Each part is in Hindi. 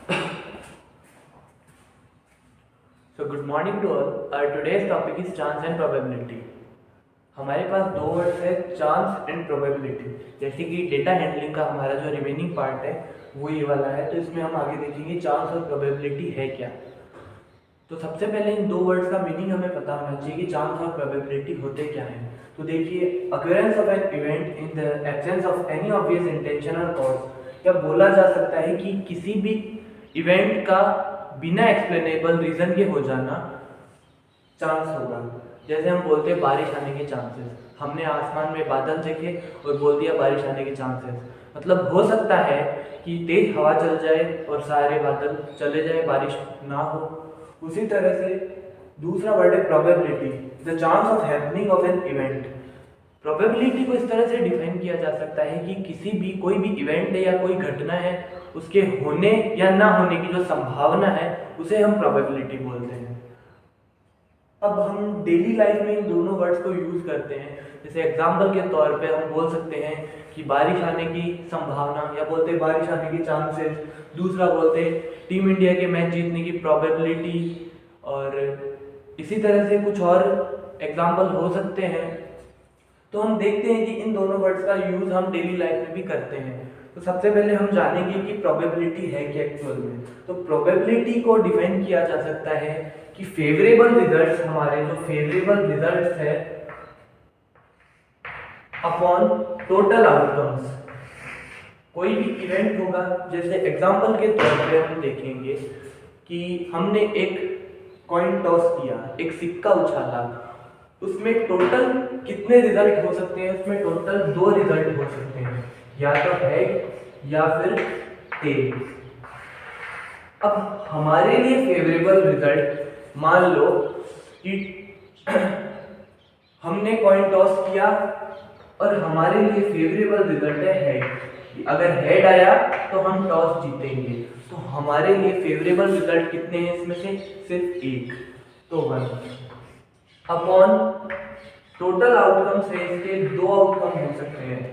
So good morning to all. Our today's topic is chance and probability. हमारे पास दो वर्ड्स है चांस एंड प्रोबेबिलिटी। जैसे कि डेटा हैंडलिंग का हमारा जो रिमेनिंग पार्ट है वो ये वाला है, तो इसमें हम आगे देखेंगे चांस और प्रोबेबिलिटी है क्या। तो सबसे पहले इन दो वर्ड्स का मीनिंग हमें पता होना चाहिए कि चांस और प्रोबेबिलिटी होते क्या हैं। तो देखिए, occurrence of an event in the absence of any obvious intention और कॉज। क्या बोला जा सकता है कि किसी भी इवेंट का बिना एक्सप्लेनेबल रीजन के हो जाना चांस होगा। जैसे हम बोलते हैं बारिश आने के चांसेस, हमने आसमान में बादल देखे और बोल दिया बारिश आने के चांसेस, मतलब हो सकता है कि तेज हवा चल जाए और सारे बादल चले जाए, बारिश ना हो। उसी तरह से दूसरा वर्ड है probability, the chance of happening of an event. Probability को इस तरह से डिफाइन किया जा सकता है कि किसी भी कोई भी इवेंट है या कोई घटना है, उसके होने या ना होने की जो संभावना है उसे हम प्रोबेबिलिटी बोलते हैं। अब हम डेली लाइफ में इन दोनों वर्ड्स को यूज करते हैं। जैसे एग्जाम्पल के तौर पे हम बोल सकते हैं कि बारिश आने की संभावना, या बोलते हैं बारिश आने के चांसेस। दूसरा बोलते हैं टीम इंडिया के मैच जीतने की प्रोबेबिलिटी, और इसी तरह से कुछ और एग्जाम्पल हो सकते हैं। तो हम देखते हैं कि इन दोनों वर्ड्स का यूज हम डेली लाइफ में भी करते हैं। तो सबसे पहले हम जानेंगे कि प्रोबेबिलिटी है क्या एक्चुअल में। तो प्रोबेबिलिटी को डिफाइन किया जा सकता है कि फेवरेबल रिजल्ट्स, हमारे जो फेवरेबल रिजल्ट्स है अपॉन टोटल आउटकम्स। कोई भी इवेंट होगा, जैसे एग्जांपल के तौर पे हम देखेंगे कि हमने एक कॉइन टॉस किया, एक सिक्का उछाला, उसमें टोटल कितने रिजल्ट हो सकते हैं? उसमें टोटल 2 रिजल्ट हो सकते हैं, या तो हेड या फिर टेल। अब हमारे लिए फेवरेबल रिजल्ट, मान लो कि हमने कॉइन टॉस किया और हमारे लिए फेवरेबल रिजल्ट है हेड। अगर हेड आया तो हम टॉस जीतेंगे, तो हमारे लिए फेवरेबल रिजल्ट कितने हैं? इसमें से सिर्फ एक, तो 1 अपॉन टोटल आउटकम्स है, इसके 2 आउटकम हो सकते हैं।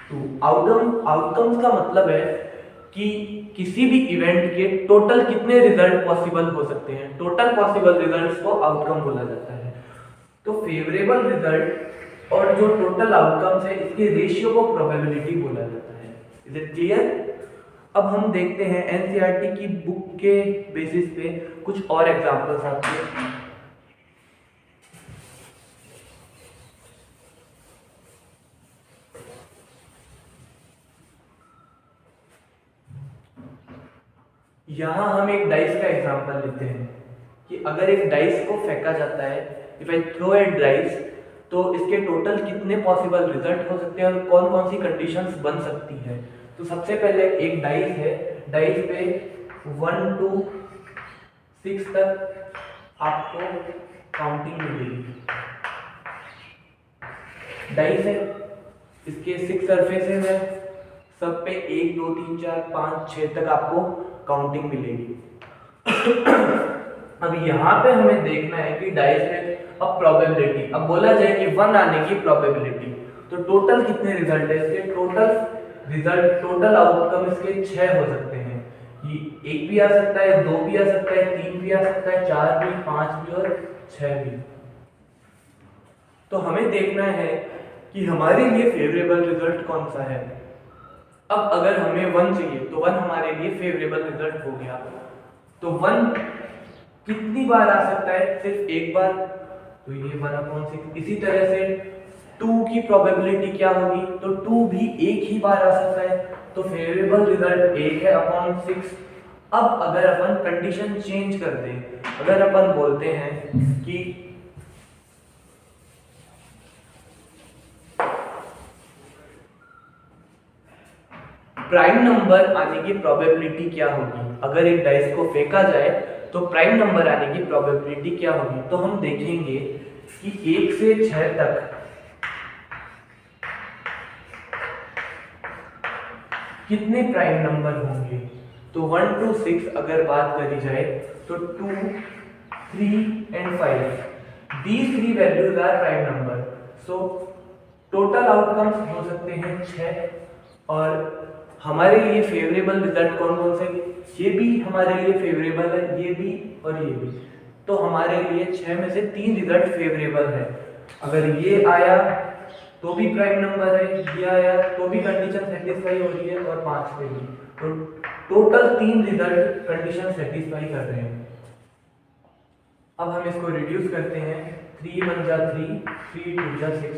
तो आउटकम्स का मतलब है कि किसी भी इवेंट के टोटल कितने रिजल्ट पॉसिबल हो सकते हैं। टोटल पॉसिबल रिजल्ट्स को आउटकम बोला जाता है। तो फेवरेबल रिजल्ट और जो टोटल आउटकम्स है, इसके रेशियो को प्रोबेबिलिटी बोला जाता है। Is it clear? अब हम देखते हैं एनसीईआरटी की बुक के बेसिस पे कुछ और एग्जांपल्स आपके। यहाँ हम एक डाइस का एग्जांपल लेते हैं कि अगर एक डाइस को फेंका जाता है, if I throw a dice, तो इसके टोटल कितने पॉसिबल रिजल्ट हो सकते हैं और कौन कौन सी कंडीशंस बन सकती है। तो सबसे पहले एक डाइस है, डाइस पे 1 to 6 तक आपको काउंटिंग मिलेगी। डाइस है, इसके 6 सरफेसेस है, सब पे 1 2 3 4 5 6 तक आपको काउंटिंग मिलेगी। अब यहाँ पे हमें देखना है कि डाइस में अब प्रोबेबिलिटी, अब बोला जाए कि 1 आने की प्रोबेबिलिटी, तो टोटल कितने रिजल्ट है इसके? टोटल आउटकम इसके 6 हो सकते हैं। ये 1 भी आ सकता है, 2 भी आ सकता है, 3 भी आ सकता है, 4 भी, 5 भी और 6 भी। तो हमें देखना है कि हमारे लिए फेवरेबल रिजल्ट कौन सा है। अब अगर हमें 1 चाहिए तो 1 हमारे लिए फेवरेबल रिजल्ट हो गया। तो 1 कितनी बार आ सकता है? सिर्फ एक बार, तो ये 1/6। इसी तरह से 2 की प्रोबेबिलिटी क्या होगी? तो 2 भी एक ही बार आ सकता है, तो फेवरेबल रिजल्ट 1 है अपॉन 6। अब अगर अपन कंडीशन चेंज कर दें, अगर अपन बोलते हैं कि प्राइम नंबर आने की प्रोबेबिलिटी क्या होगी, अगर एक डाइस को फेंका जाए तो प्राइम नंबर आने की प्रोबेबिलिटी क्या होगी। तो हम देखेंगे कि 1 से 6 तक कितने प्राइम नंबर होंगे। तो 1 to 6 अगर बात करी जाए तो 2 3 and 5, these 3 values are prime number. So total outcomes हो सकते हैं 6, और हमारे लिए फेवरेबल रिजल्ट कौन कौन से, ये भी हमारे लिए फेवरेबल है, ये भी और ये भी। तो हमारे लिए 6 में से 3 रिजल्ट फेवरेबल है। अगर ये आया तो भी प्राइम नंबर है, ये आया तो भी कंडीशन सेटिस्फाई हो रही है, और 5 पे भी। तो टोटल 3 रिजल्ट कंडीशन सेटिस्फाई कर रहे हैं। अब हम इसको रिड्यूस करते हैं, 3 1 जा 3, 3 2 जा 6,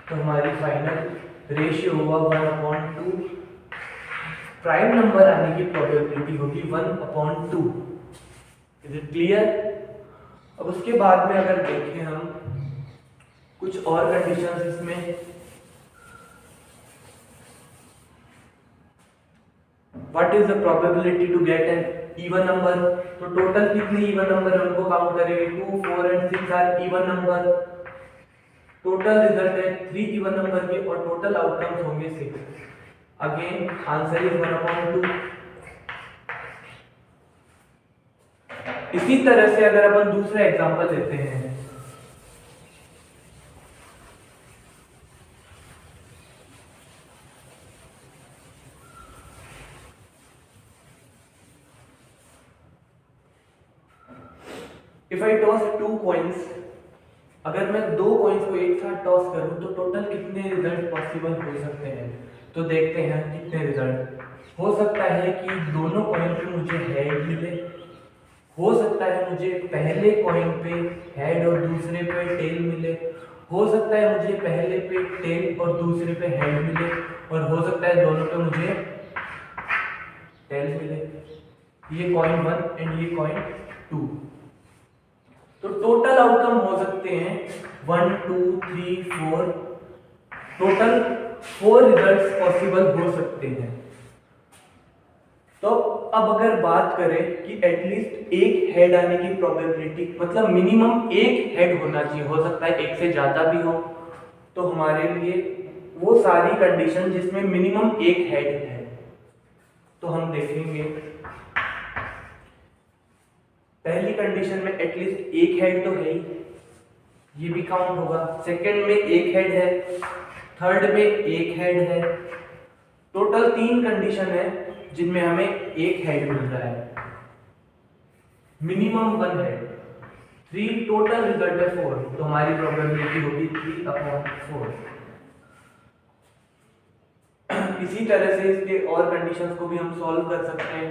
तो हमारी फाइनल रेशियो हुआ 1/2। प्राइम नंबर आने की प्रोबेबिलिटी होगी 1/2। Is it clear? अब उसके बाद में अगर देखें हम कुछ और कंडीशंस इसमें, what is the probability to get an even number. तो टोटल कितने इवन नंबर है उनको काउंट करेंगे, 2 4 and 6 are even number. Total result है 3 इवन नंबर के, और टोटल आउटकम्स होंगे 6। Again answer is 1/2। इसी तरह से अगर अपन दूसरा एग्जांपल लेते हैं, इफ आई टॉस 2 कॉइन्स, अगर मैं 2 कॉइन्स को एक साथ टॉस करूं तो टोटल कितने रिजल्ट पॉसिबल हो सकते हैं। तो देखते हैं कितने रिजल्ट हो सकता है कि दोनों कॉइन पे मुझे हेड मिले, हो सकता है मुझे पहले कॉइन पे हेड और दूसरे पे टेल मिले, हो सकता है मुझे पहले पे टेल और दूसरे पे हेड मिले, और हो सकता है दोनों पे मुझे टेल मिले। ये कॉइन 1 एंड ये कॉइन 2। तो टोटल आउटकम हो सकते हैं 1 2 3 4, टोटल 4 रिजल्ट्स पॉसिबल हो सकते हैं। तो अब अगर बात करें कि एटलीस्ट एक हेड आने की प्रोबेबिलिटी, मतलब मिनिमम एक हेड होना चाहिए, हो सकता है एक से ज्यादा भी हो, तो हमारे लिए वो सारी कंडीशन जिसमें मिनिमम एक हेड है, तो हम देखेंगे पहली कंडीशन में एटलीस्ट एक हेड तो है ही, ये भी काउंट होगा। सेकंड में एक हेड है, थर्ड में एक हेड है। टोटल 3 कंडीशन है जिनमें हमें एक हेड मिल रहा है, मिनिमम 1 हेड। 3 टोटल रिजल्ट है 4, तो हमारी प्रोबेबिलिटी होगी 3/4। इसी तरह से इसके और कंडीशंस को भी हम सॉल्व कर सकते हैं।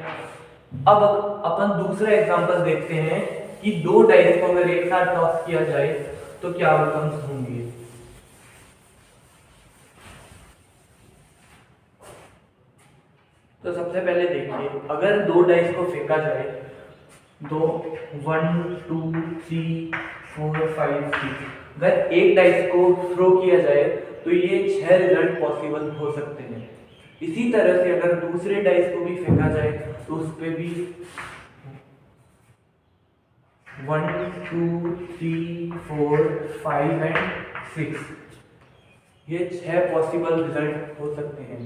अब अपन दूसरा एग्जांपल देखते हैं कि 2 डाइस को अगर एक साथ टॉस किया जाए तो क्या आउटकम्स होंगे। तो सबसे पहले देखिए, अगर 2 डाइस को फेंका जाए, 2 1 2 3 4 5 6, अगर एक डाइस को थ्रो किया जाए तो ये 6 रिजल्ट पॉसिबल हो सकते हैं। इसी तरह से अगर दूसरे डाइस को भी फेंका जाए तो उस पे भी 1 2 3 4 5 एंड 6, ये 6 पॉसिबल रिजल्ट हो सकते हैं।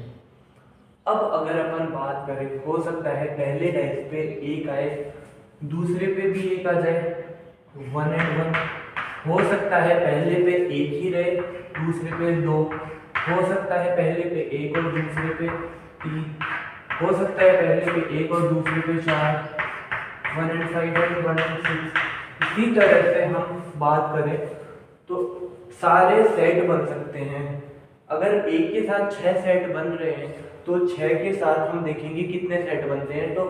अब अगर अपन बात करें, हो सकता है पहले डाइस पे एक आए, दूसरे पे भी एक आ जाए, 1 एंड 1। हो सकता है पहले पे एक ही रहे, दूसरे पे 2। हो सकता है पहले पे एक और दूसरे पे 3। हो सकता है पहले पे एक और दूसरे पे 4, 1 एंड 5 एंड 1 एंड 6। इसी तरह से हम बात करें तो सारे सेट बन सकते हैं। अगर एक के साथ 6 सेट बन रहे हैं तो 6 के साथ हम देखेंगे कितने सेट बनते हैं, तो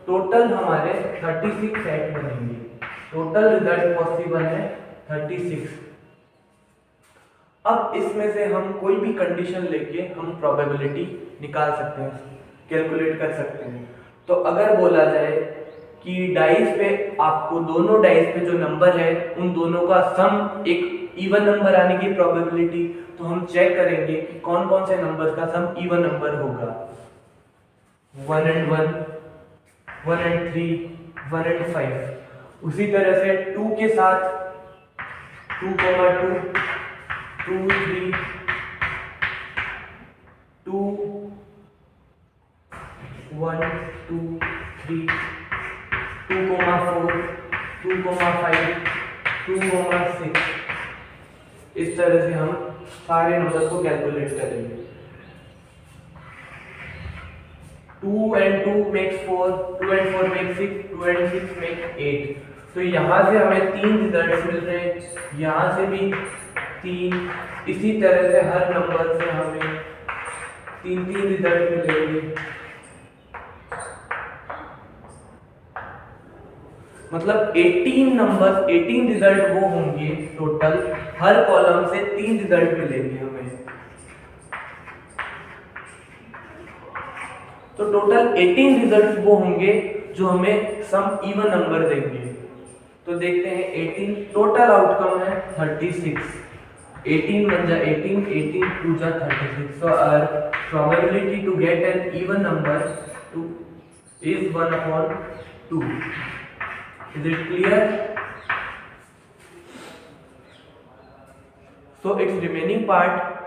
टोटल हमारे 36 सेट बनेंगे। टोटल रिजल्ट पॉसिबल है 36। अब इसमें से हम कोई भी कंडीशन लेके हम प्रोबेबिलिटी निकाल सकते हैं, कैलकुलेट कर सकते हैं। तो अगर बोला जाए कि डाइस पे आपको दोनों डाइस पे जो नंबर है उन दोनों का सम एक इवन नंबर आने की प्रोबेबिलिटी, तो हम चेक करेंगे कि कौन कौन से नंबर का सम इवन नंबर होगा। 1 एंड 1, 1 एंड 3, 1 एंड 5। उसी तरह से 2 के साथ 2, 2 3 2 1 2 3 2, 4 2, 5 2, 6। इस तरह से हम सारे नंबर को कैलकुलेट करेंगे। 2 and 2 makes 4, 2 and 4 makes 6, 2 and 6 makes 8। तो यहाँ से हमें 3 रिजल्ट मिल रहे हैं, यहाँ से भी 3, इसी तरह से हर नंबर से हमें 3 रिजल्ट मिलेंगे। मतलब 18 नंबर 18 रिजल्ट वो होंगे टोटल, हर कॉलम से 3 रिजल्ट मिलेंगे हमें। तो टोटल 18 रिजल्ट वो होंगे जो हमें सम इवन नंबर देंगे। तो देखते हैं 18 टोटल आउटकम है 36। 18 बन जा 18, 18 2 जा 36। So our probability to get an even number is 1/2। Is it clear? So its remaining part